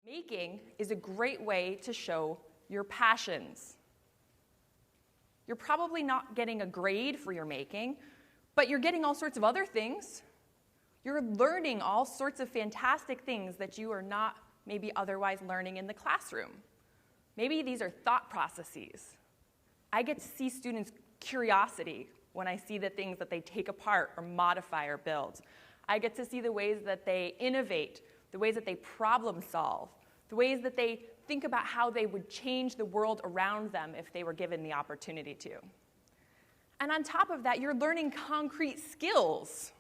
Making is a great way to show your passions. You're probably not getting a grade for your making, but you're getting all sorts of other things. You're learning all sorts of fantastic things that you are not maybe otherwise learning in the classroom. Maybe these are thought processes. I get to see students' curiosity when I see the things that they take apart or modify or build. I get to see the ways that they innovate, the ways that they problem solve, the ways that they think about how they would change the world around them if they were given the opportunity to. And on top of that, you're learning concrete skills.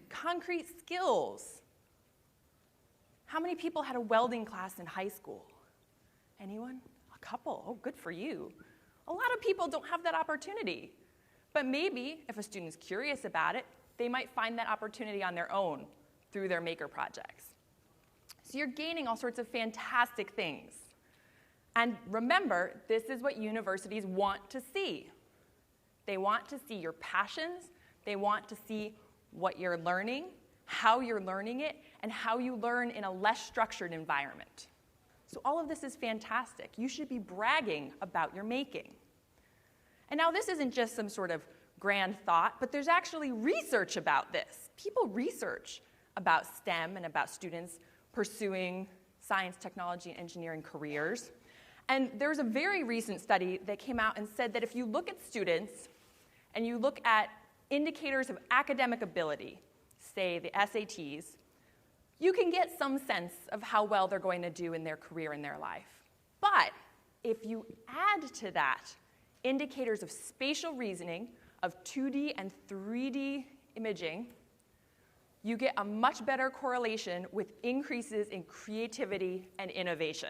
Concrete skills. How many people had a welding class in high school? Anyone? A couple. Oh, good for you. A lot of people don't have that opportunity. But maybe, if a student's curious about it, they might find that opportunity on their own through their maker projects. So you're gaining all sorts of fantastic things. And remember, this is what universities want to see. They want to see your passions. They want to see what you're learning, how you're learning it, and how you learn in a less structured environment. So all of this is fantastic. You should be bragging about your making. And now this isn't just some sort of grand thought, but there's actually research about this. People research about STEM and about students pursuing science, technology, and engineering careers. And there's a very recent study that came out and said that if you look at students and you look at indicators of academic ability, say the SATs, you can get some sense of how well they're going to do in their career and their life. But if you add to that indicators of spatial reasoning, of 2D and 3D imaging, you get a much better correlation with increases in creativity and innovation.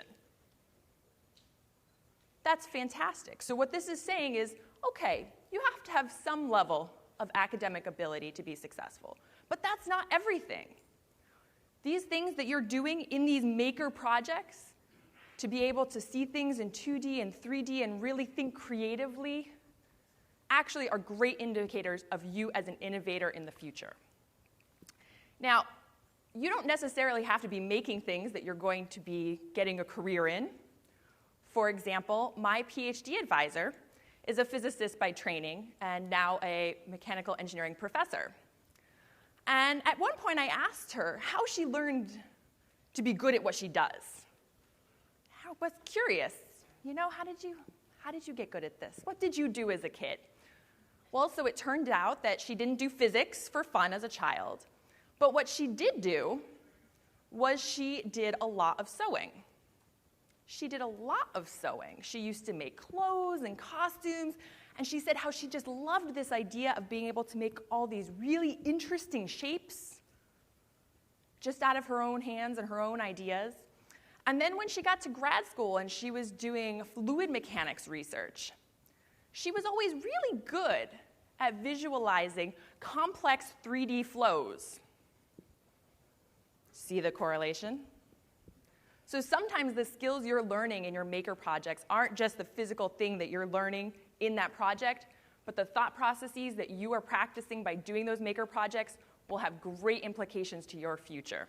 That's fantastic. So what this is saying is, okay, you have to have some level of academic ability to be successful. But that's not everything. These things that you're doing in these maker projects, to be able to see things in 2D and 3D and really think creatively, actually are great indicators of you as an innovator in the future. Now, you don't necessarily have to be making things that you're going to be getting a career in. For example, my PhD advisor is a physicist by training and now a mechanical engineering professor. And at one point I asked her how she learned to be good at what she does. I was curious, how did you get good at this? What did you do as a kid? Well, so it turned out that she didn't do physics for fun as a child, but what she did do was she did a lot of sewing. She did a lot of sewing. She used to make clothes and costumes, and she said how she just loved this idea of being able to make all these really interesting shapes just out of her own hands and her own ideas. And then when she got to grad school and she was doing fluid mechanics research, she was always really good at visualizing complex 3D flows. See the correlation? So sometimes the skills you're learning in your maker projects aren't just the physical thing that you're learning in that project, but the thought processes that you are practicing by doing those maker projects will have great implications to your future.